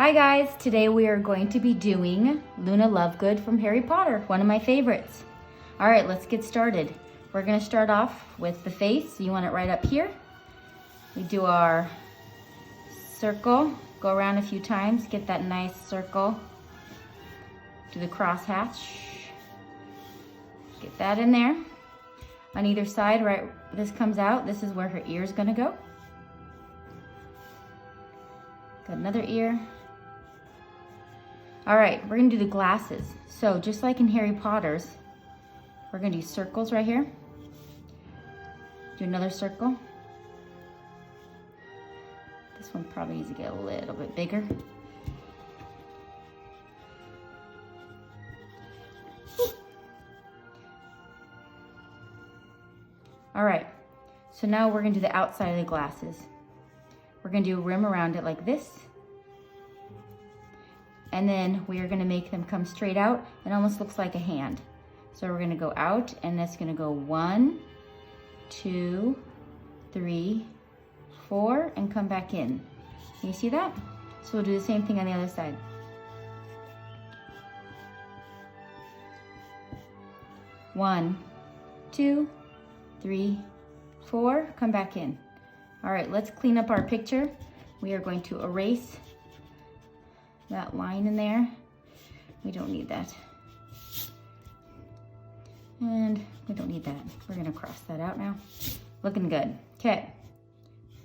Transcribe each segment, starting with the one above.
Hi guys, today we are going to be doing Luna Lovegood from Harry Potter, one of my favorites. All right, let's get started. We're gonna start off with the face. You want it right up here. We do our circle, go around a few times, get that nice circle. Do the crosshatch, get that in there. On either side, right, this comes out, this is where her ear is gonna go. Got another ear. All right, we're gonna do the glasses. So just like in Harry Potter's, we're gonna do circles right here. Do another circle. This one probably needs to get a little bit bigger. All right, so now we're gonna do the outside of the glasses. We're gonna do a rim around it like this. And then we are gonna make them come straight out. It almost looks like a hand. So we're gonna go out and that's gonna go 1, 2, 3, 4, and come back in. Can you see that? So we'll do the same thing on the other side. One, 2, 3, 4, come back in. All right, let's clean up our picture. We are going to erase that line in there. We don't need that. And we don't need that. We're gonna cross that out now. Looking good. Okay,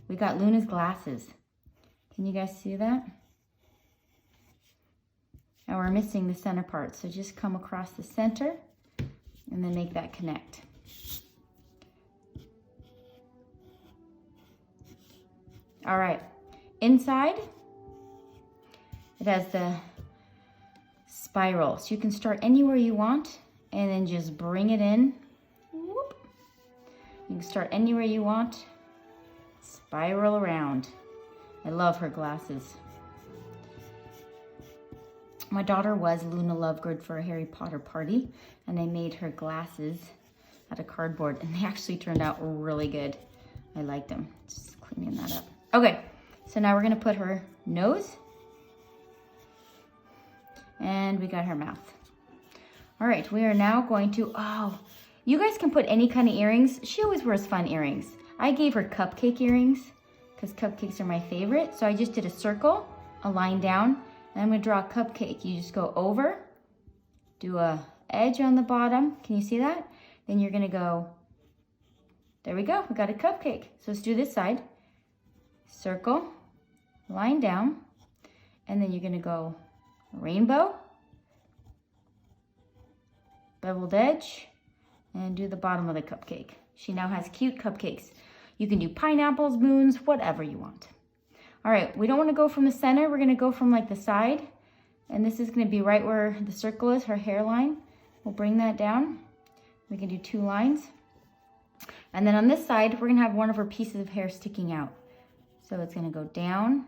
we got Luna's glasses. Can you guys see that? And we're missing the center part, so just come across the center and then make that connect. All right, inside, it has the spiral. So you can start anywhere you want and then just bring it in. Whoop. You can start anywhere you want, spiral around. I love her glasses. My daughter was Luna Lovegood for a Harry Potter party, and I made her glasses out of cardboard, and they actually turned out really good. I liked them. Just cleaning that up. Okay, so now we're gonna put her nose, and we got her mouth. All right, we are now going to, oh, you guys can put any kind of earrings. She always wears fun earrings. I gave her cupcake earrings because cupcakes are my favorite. So I just did a circle, a line down, and I'm gonna draw a cupcake. You just go over, do a edge on the bottom. Can you see that? Then you're gonna go, there we go, we got a cupcake. So let's do this side. Circle, line down, and then you're gonna go rainbow, beveled edge, and do the bottom of the cupcake. She now has cute cupcakes. You can do pineapples, moons, whatever you want. All right, we don't wanna go from the center, we're gonna go from like the side, and this is gonna be right where the circle is, her hairline. We'll bring that down. We can do 2 lines. And then on this side, we're gonna have one of her pieces of hair sticking out. So it's gonna go down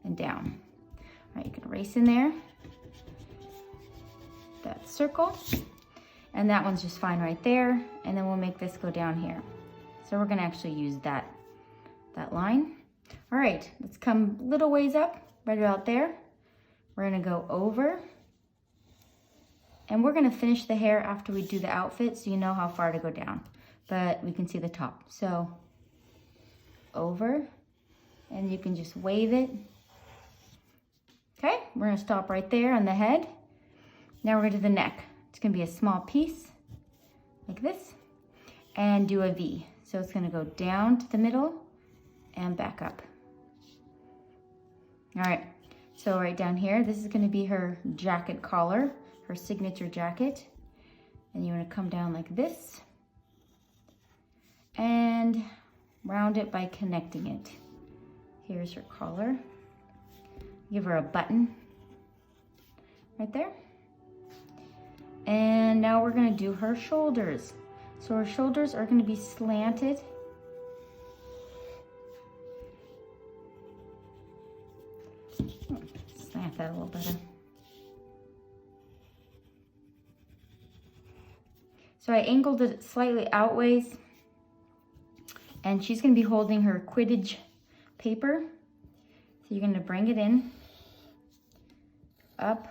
and down. All right, you can erase in there, that circle, and that one's just fine right there. And then we'll make this go down here. So we're gonna actually use that line. All right, let's come a little ways up, right about there. We're gonna go over, and we're gonna finish the hair after we do the outfit so you know how far to go down, but we can see the top. So over, and you can just wave it. Okay, we're gonna stop right there on the head. Now we're gonna do the neck. It's gonna be a small piece, like this, and do a V. So it's gonna go down to the middle and back up. All right, so right down here, this is gonna be her jacket collar, her signature jacket. And you wanna come down like this, and round it by connecting it. Here's her collar. Give her a button right there. And now we're gonna do her shoulders. So her shoulders are gonna be slanted. Slant that a little better. So I angled it slightly outways, and she's gonna be holding her Quidditch paper. So you're gonna bring it in up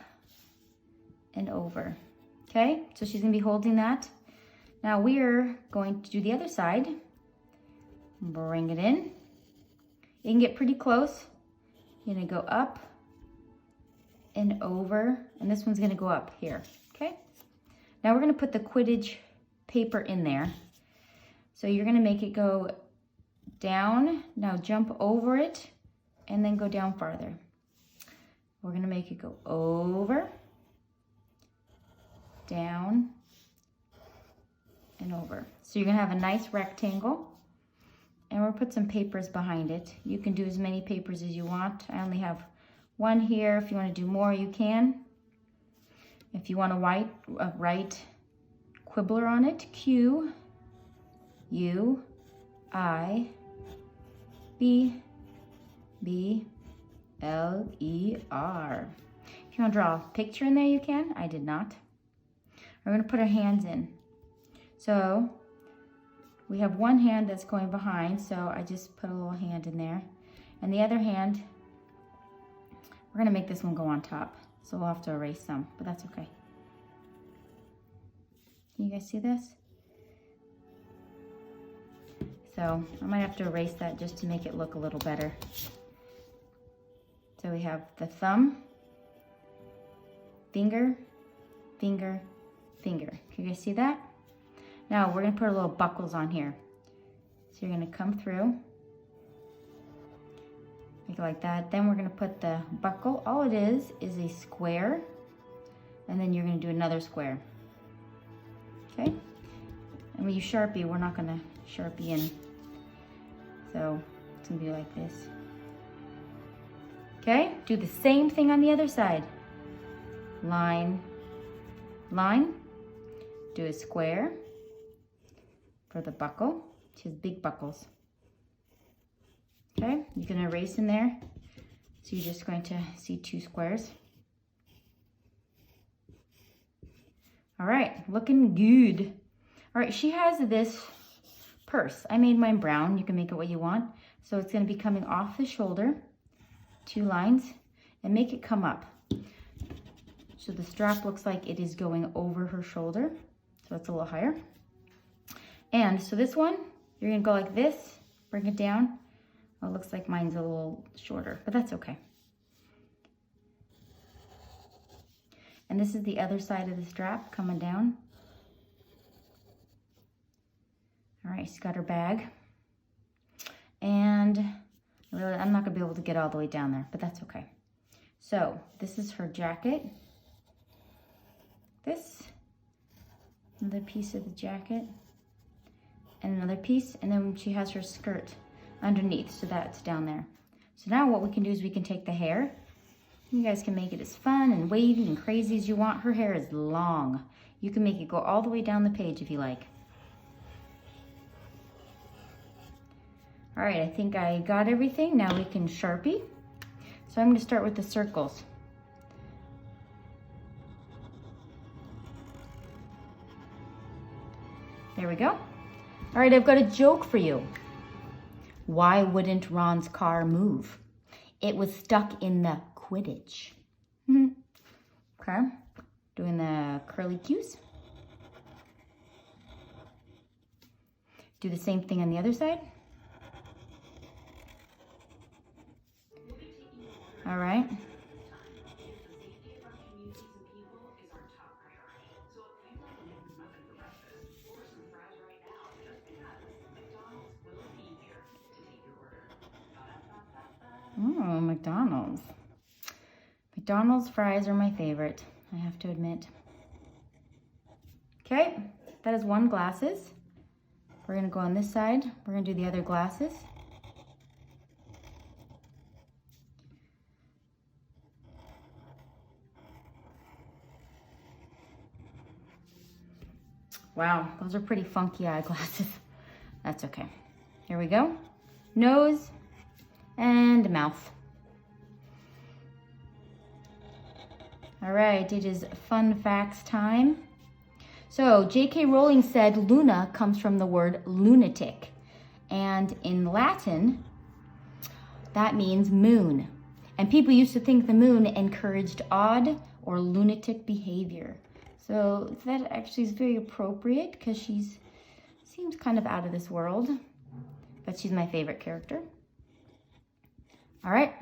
and over. Okay, so she's gonna be holding that. Now we're going to do the other side. Bring it in. You can get pretty close. You're gonna go up and over, and this one's gonna go up here, okay? Now we're gonna put the Quidditch paper in there. So you're gonna make it go down, now jump over it, and then go down farther. We're gonna make it go over, down, and over. So you're gonna have a nice rectangle, and we'll put some papers behind it. You can do as many papers as you want. I only have one here. If you want to do more, you can. If you want to write Quibbler on it, Q, U, I, B, B, L, E, R. If you want to draw a picture in there, you can. I did not. We're going to put our hands in. So we have one hand that's going behind, so I just put a little hand in there. And the other hand, we're gonna make this one go on top. So we'll have to erase some, but that's okay. Can you guys see this? So I might have to erase that just to make it look a little better. So we have the thumb, finger, finger, finger. Can you guys see that? Now we're gonna put our little buckles on here. So you're gonna come through, make it like that. Then we're gonna put the buckle. All it is a square, and then you're gonna do another square. Okay? And when you Sharpie, we're not gonna Sharpie in. So it's gonna be like this. Okay? Do the same thing on the other side. Line, line, do a square. For the buckle, she has big buckles. Okay, you can erase in there. So you're just going to see two squares. All right, looking good. All right, she has this purse. I made mine brown. You can make it what you want. So it's going to be coming off the shoulder, two lines, and make it come up. So the strap looks like it is going over her shoulder. So it's a little higher. And so this one, you're gonna go like this, bring it down. Well, it looks like mine's a little shorter, but that's okay. And this is the other side of the strap coming down. All right, she's got her bag. And really, I'm not gonna be able to get all the way down there, but that's okay. So this is her jacket. This, another piece of the jacket. And another piece, and then she has her skirt underneath, so that's down there. So now what we can do is we can take the hair. You guys can make it as fun and wavy and crazy as you want. Her hair is long. You can make it go all the way down the page if you like. All right, I think I got everything. Now we can Sharpie. So I'm going to start with the circles. There we go. All right, I've got a joke for you. Why wouldn't Ron's car move? It was stuck in the Quidditch. Okay, doing the curly cues. Do the same thing on the other side. All right. Oh, McDonald's. McDonald's fries are my favorite, I have to admit. Okay, that is one glasses. We're gonna go on this side. We're gonna do the other glasses. Wow, those are pretty funky eyeglasses. That's okay. Here we go. Nose and mouth. All right, it is fun facts time. So J.K. Rowling said Luna comes from the word lunatic. And in Latin, that means moon. And people used to think the moon encouraged odd or lunatic behavior. So that actually is very appropriate because she's seems kind of out of this world, but she's my favorite character. All right,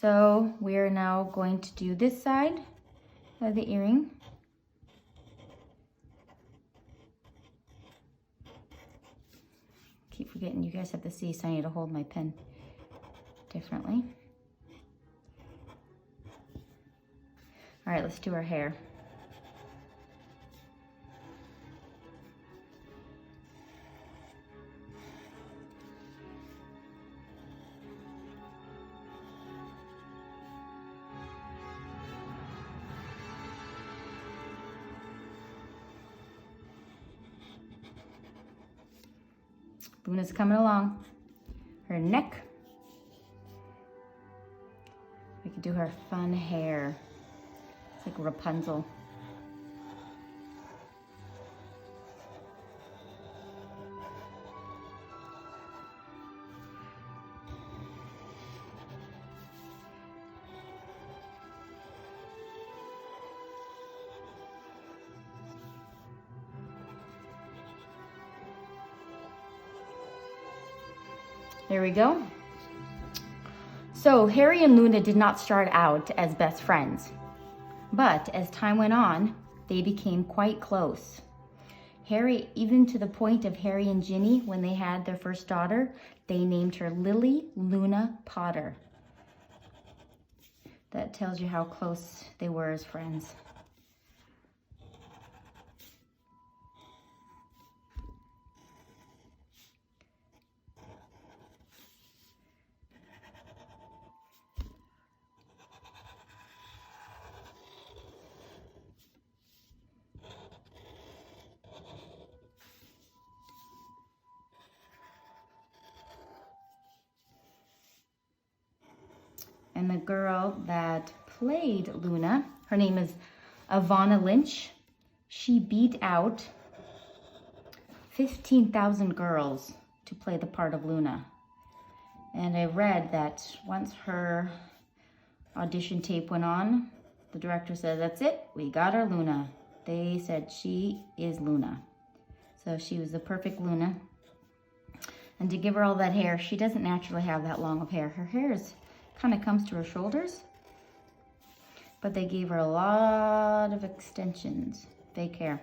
so we're now going to do this side of the earring. Keep forgetting you guys have to see, so I need to hold my pen differently. All right, let's do our hair. Luna's coming along. Her neck. We could do her fun hair. It's like Rapunzel. There we go. So Harry and Luna did not start out as best friends, but as time went on, they became quite close. Harry, even to the point of Harry and Ginny, when they had their first daughter, they named her Lily Luna Potter. That tells you how close they were as friends. And the girl that played Luna, her name is Ivana Lynch. She beat out 15,000 girls to play the part of Luna. And I read that once her audition tape went on, the director said, "That's it, we got our Luna." They said she is Luna. So she was the perfect Luna. And to give her all that hair, she doesn't naturally have that long of hair. Her hair is kind of comes to her shoulders, but they gave her a lot of extensions, fake hair.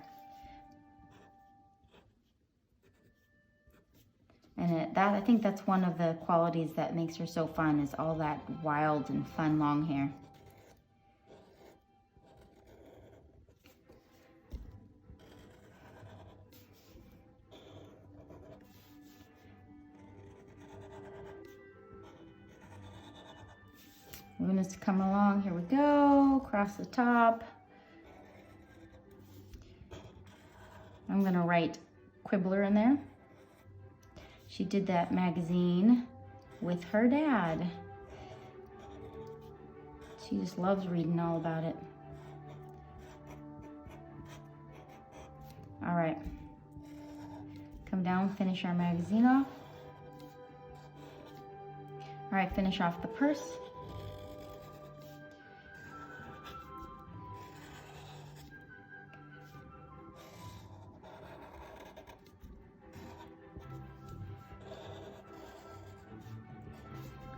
And I think that's one of the qualities that makes her so fun, is all that wild and fun long hair. Luna's coming along. Here we go. Across the top. I'm going to write Quibbler in there. She did that magazine with her dad. She just loves reading all about it. All right. Come down, finish our magazine off. All right, finish off the purse.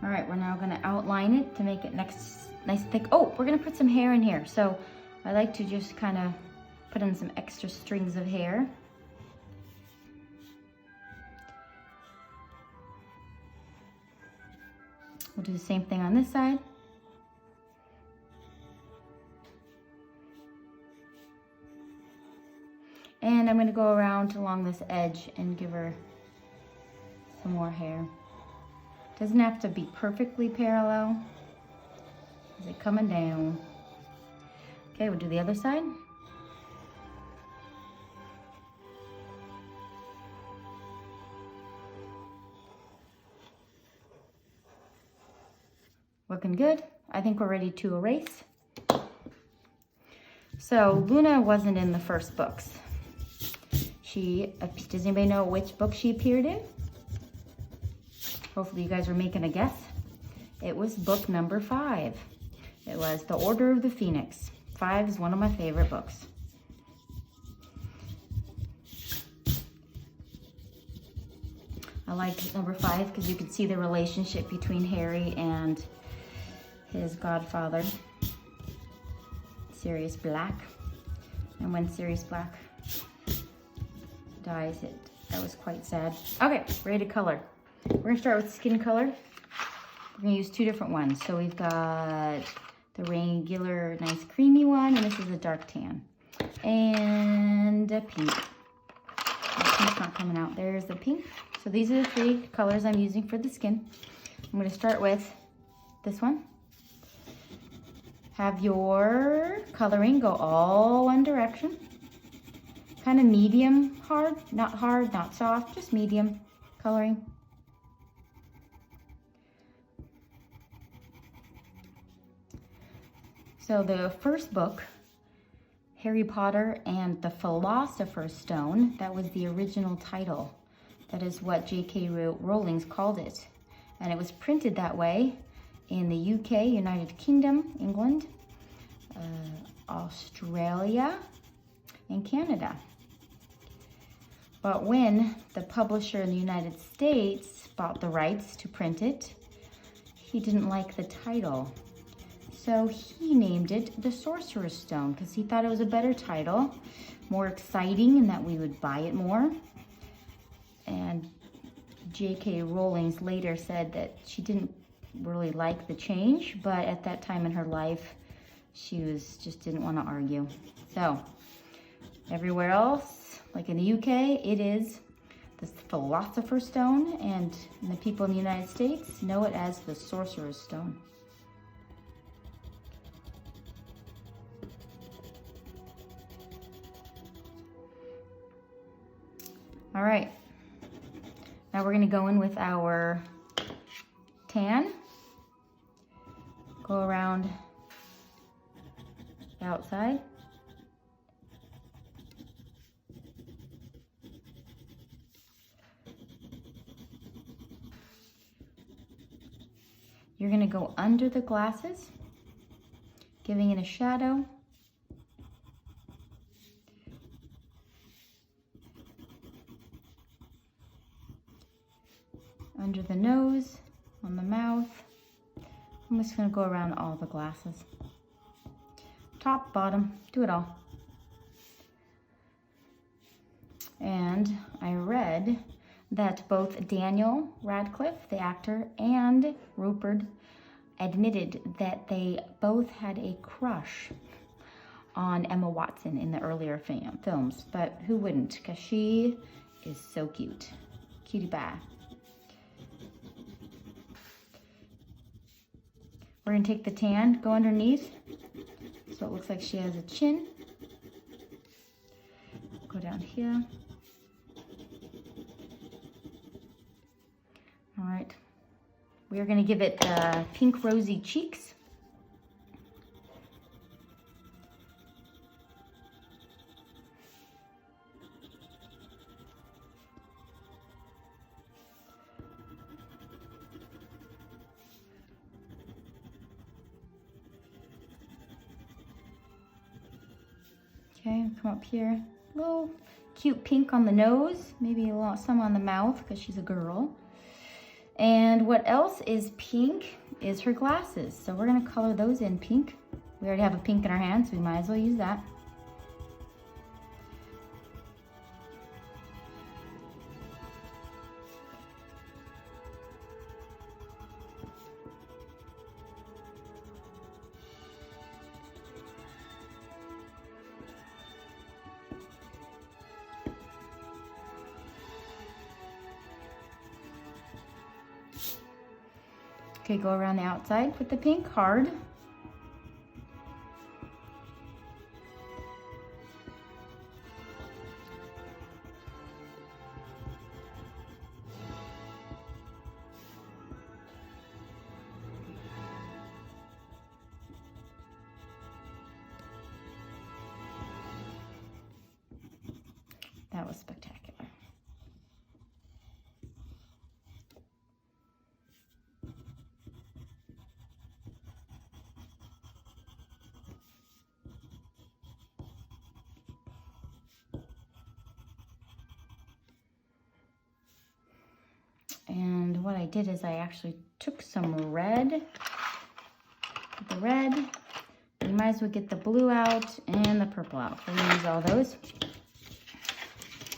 All right, we're now gonna outline it to make it nice thick. Oh, we're gonna put some hair in here. So I like to just kind of put in some extra strings of hair. We'll do the same thing on this side. And I'm gonna go around along this edge and give her some more hair. Doesn't have to be perfectly parallel. Is it coming down? Okay, we'll do the other side. Looking good. I think we're ready to erase. So Luna wasn't in the first books. Does anybody know which book she appeared in? Hopefully you guys are making a guess. It was book number 5. It was The Order of the Phoenix. 5 is one of my favorite books. I like number 5 because you can see the relationship between Harry and his godfather, Sirius Black. And when Sirius Black dies, that was quite sad. Okay, ready to color. We're gonna start with skin color. We're gonna use 2 different ones. So we've got the regular nice creamy one, and this is a dark tan. And a pink. The pink's not coming out. There's the pink. So these are the 3 colors I'm using for the skin. I'm gonna start with this one. Have your coloring go all one direction. Kind of medium hard, not soft, just medium coloring. So the first book, Harry Potter and the Philosopher's Stone, that was the original title. That is what J.K. Rowling called it. And it was printed that way in the UK, United Kingdom, England, Australia, and Canada. But when the publisher in the United States bought the rights to print it, he didn't like the title. So he named it The Sorcerer's Stone because he thought it was a better title, more exciting, and that we would buy it more. And J.K. Rowling later said that she didn't really like the change, but at that time in her life, she just didn't want to argue. So everywhere else, like in the UK, it is the Philosopher's Stone, and the people in the United States know it as the Sorcerer's Stone. All right, now we're gonna go in with our tan. Go around the outside. You're gonna go under the glasses, giving it a shadow. Under the nose, on the mouth. I'm just gonna go around all the glasses. Top, bottom, do it all. And I read that both Daniel Radcliffe, the actor, and Rupert admitted that they both had a crush on Emma Watson in the earlier films, but who wouldn't? Because she is so cute. Cutie pie. We're gonna take the tan, go underneath, so it looks like she has a chin. Go down here. All right, we are gonna give it pink rosy cheeks. Okay, come up here. A little cute pink on the nose, maybe some on the mouth because she's a girl. And what else is pink is her glasses. So we're gonna color those in pink. We already have a pink in our hand, so we might as well use that. Okay, go around the outside with the pink hard. That was spectacular. what I did is I actually took some red. The red. You might as well get the blue out and the purple out. We're gonna use all those.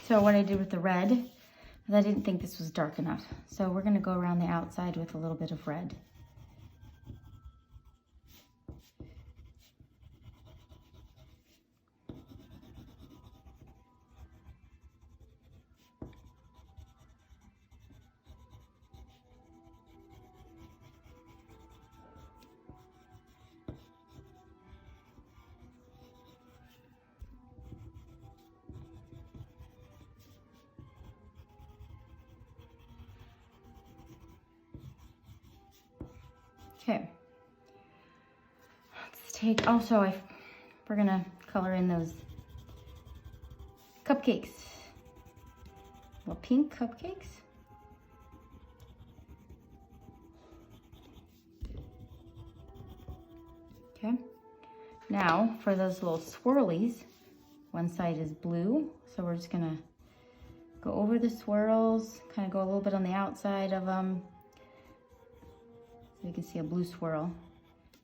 So what I did with the red is I didn't think this was dark enough. So we're gonna go around the outside with a little bit of red. Okay, let's take, also we're gonna color in those cupcakes, little pink cupcakes. Okay, now for those little swirlies, one side is blue, so we're just gonna go over the swirls, kind of go a little bit on the outside of them, so you can see a blue swirl.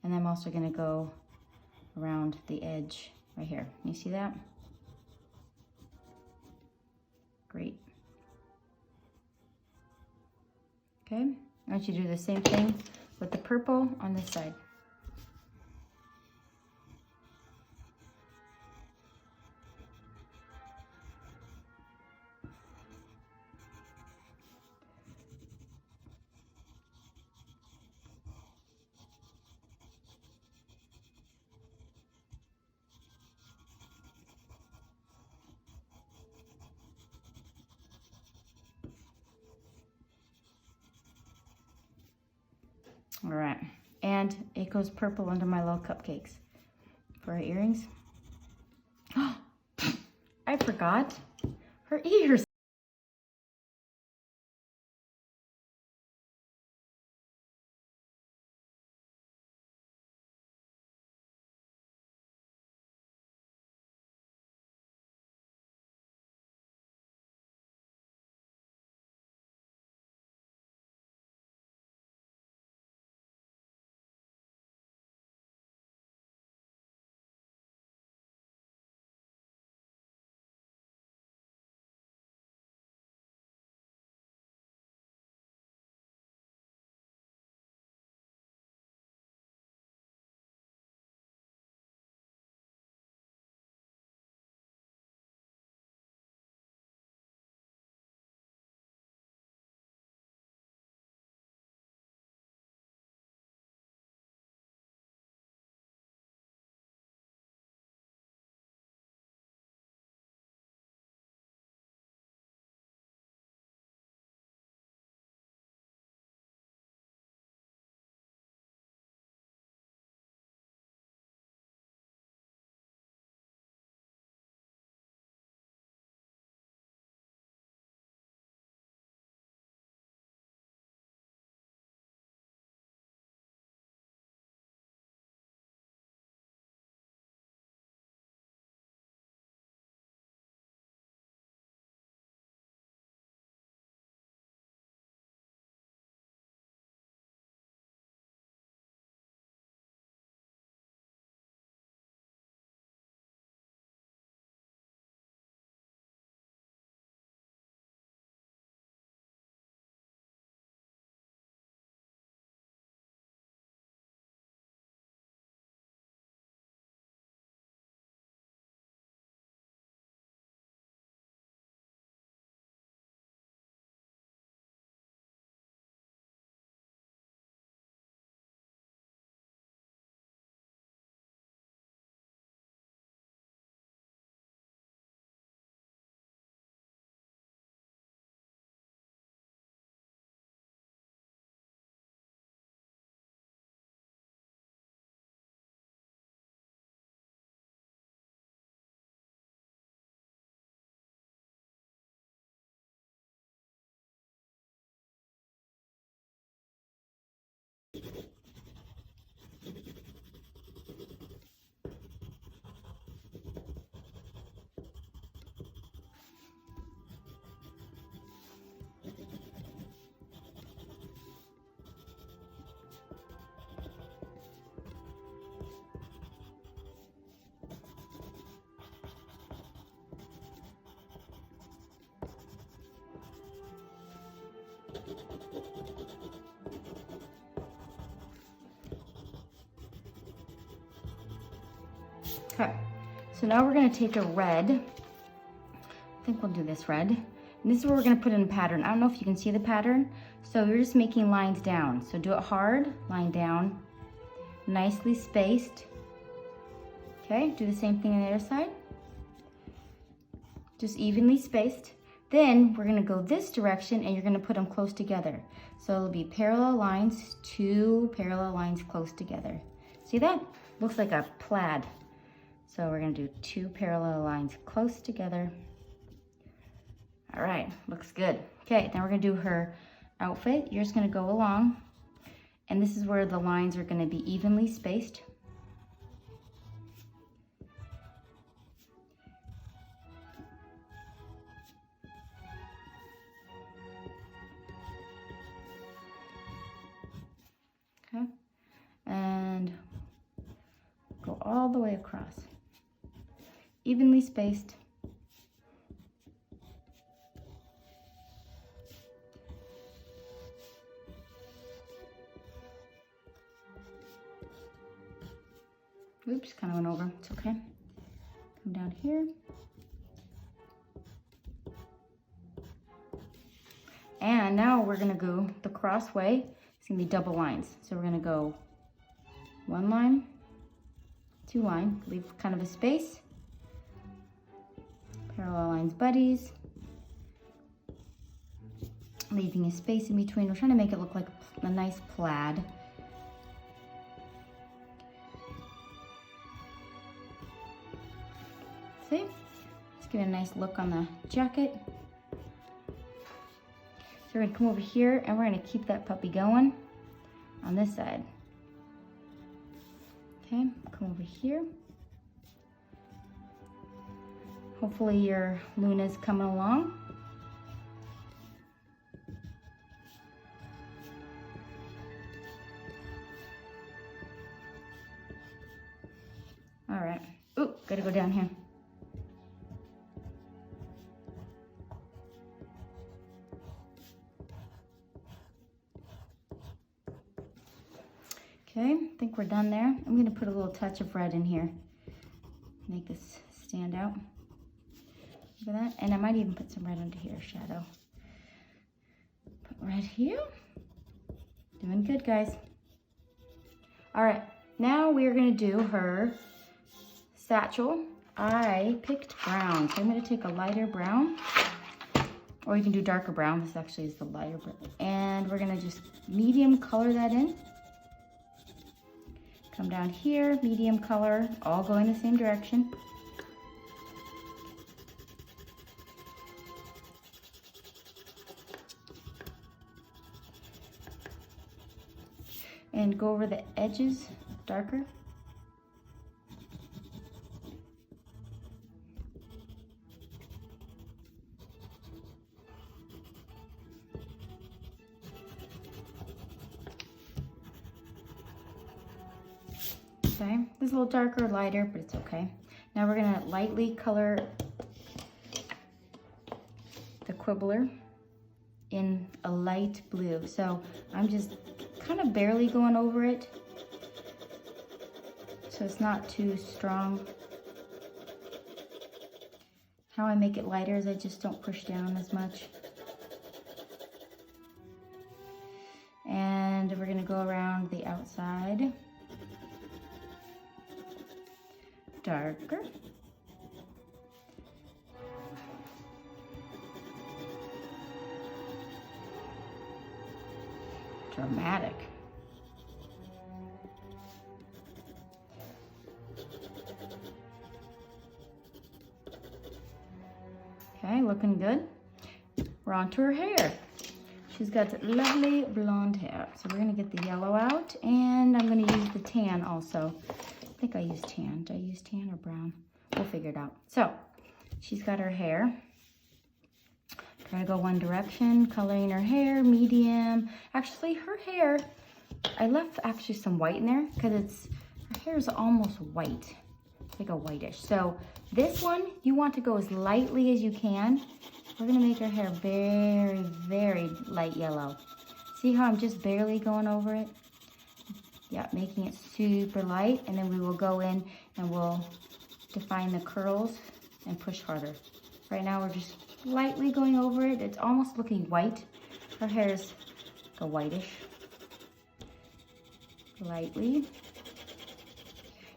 And I'm also gonna go around the edge right here. You see that? Great. Okay, I want you to do the same thing with the purple on this side. All right, and it goes purple under my little cupcakes for her earrings. Oh, I forgot her ears. Okay, so now we're gonna take a red. I think we'll do this red. And this is where we're gonna put in a pattern. I don't know if you can see the pattern. So you're just making lines down. So do it hard, line down, nicely spaced. Okay, do the same thing on the other side. Just evenly spaced. Then we're gonna go this direction and you're gonna put them close together. So it'll be parallel lines, 2 parallel lines close together. See that? Looks like a plaid. So we're gonna do 2 parallel lines close together. All right, looks good. Okay, now we're gonna do her outfit. You're just gonna go along, and this is where the lines are gonna be evenly spaced. Okay, and go all the way across. Evenly spaced. Oops, kind of went over, it's okay. Come down here. And now we're gonna go the cross way. It's gonna be double lines. So we're gonna go 1 line, 2 line, leave kind of a space. Parallel lines buddies. Leaving a space in between. We're trying to make it look like a nice plaid. See? Let's give it a nice look on the jacket. So we're gonna come over here and we're gonna keep that puppy going on this side. Okay, come over here. Hopefully your Luna's coming along. All right, ooh, gotta go down here. Okay, I think we're done there. I'm gonna put a little touch of red in here. Make this stand out. Look at that. And I might even put some red under here, shadow. Put red here. Doing good, guys. All right, now we're gonna do her satchel. I picked brown, so I'm gonna take a lighter brown, or you can do darker brown. This actually is the lighter brown. And we're gonna just medium color that in. Come down here, medium color, all going the same direction. And go over the edges darker. Okay, this is a little darker, lighter, but it's okay. Now we're gonna lightly color the quibbler in a light blue. So I'm just kind of barely going over it, so it's not too strong. How I make it lighter is I just don't push down as much. And we're gonna go around the outside. Darker. Dramatic. Okay, looking good. We're on to her hair. She's got lovely blonde hair. So we're gonna get the yellow out, and I'm gonna use the tan also. I think I used tan. Did I use tan or brown? We'll figure it out. So she's got her hair. Try to go one direction, coloring her hair, medium. Actually, her hair, I left actually some white in there because her hair is almost white, like a whitish. So this one, you want to go as lightly as you can. We're gonna make her hair very, very light yellow. See how I'm just barely going over it? Yeah, making it super light, and then we will go in and we'll define the curls and push harder. Right now we're just lightly going over it. It's almost looking white. Her hair is like a whitish. Lightly.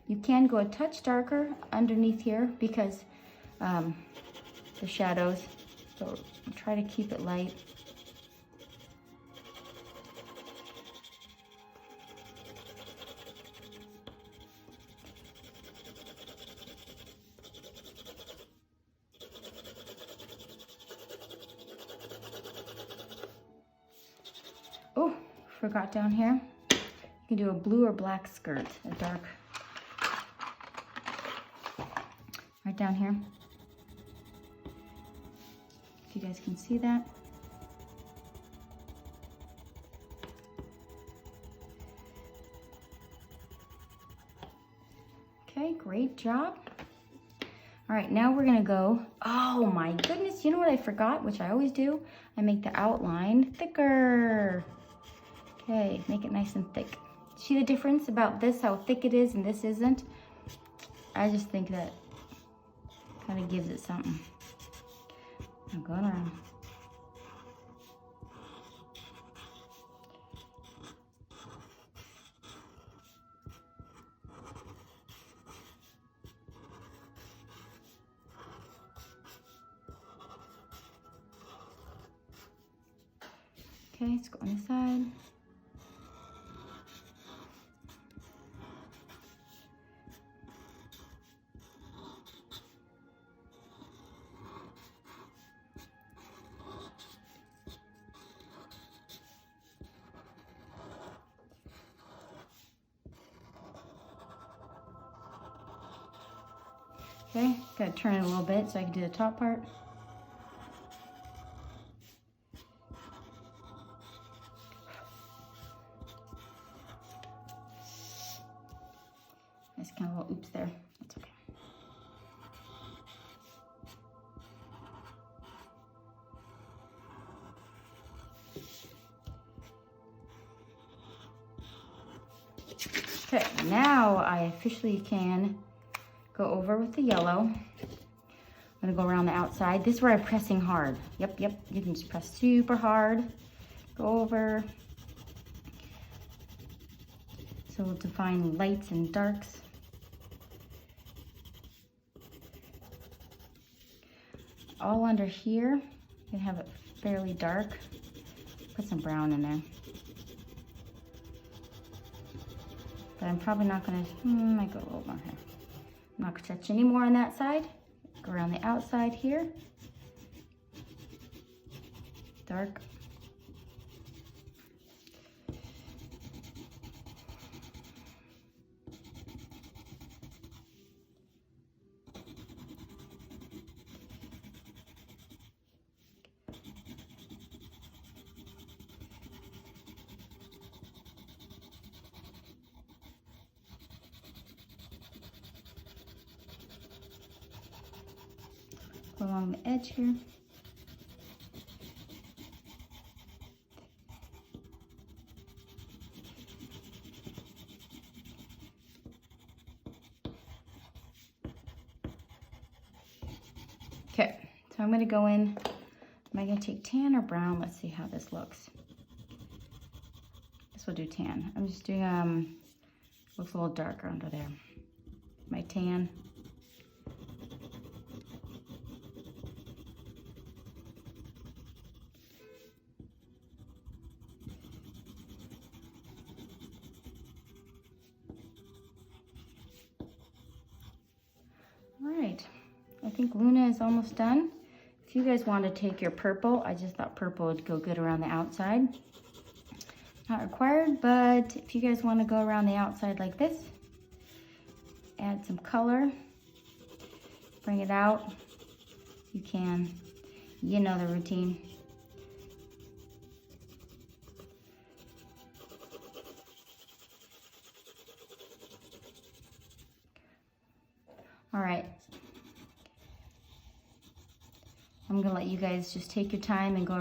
You can go a touch darker underneath here because the shadows. So try to keep it light. Oh, forgot down here. You can do a blue or black skirt, a dark. Right down here. If you guys can see that. Okay, great job. All right, now we're gonna go, oh my goodness, you know what I forgot, which I always do? I make the outline thicker. Okay, make it nice and thick. See the difference about this, how thick it is and this isn't? I just think that kind of gives it something. I'm going around. Okay, let's go on the side. Okay, gotta turn it a little bit so I can do the top part. That's kind of a little oops there. That's okay. Okay, now I officially can go over with the yellow. I'm gonna go around the outside. This is where I'm pressing hard. Yep, you can just press super hard. Go over. So we'll define lights and darks. All under here, you can have it fairly dark. Put some brown in there. But I'm probably not gonna, might go a little more here. I'm not gonna touch any more on that side. Go around the outside here. Dark. Along the edge here. Okay, so I'm going to go in. Am I going to take tan or brown? Let's see how this looks. This will do tan. I'm just doing, looks a little darker under there. My tan. I think Luna is almost done. If you guys want to take your purple, I just thought purple would go good around the outside. Not required, but if you guys want to go around the outside like this, add some color, bring it out, you can. You know the routine. All right. I'm gonna let you guys just take your time and go around.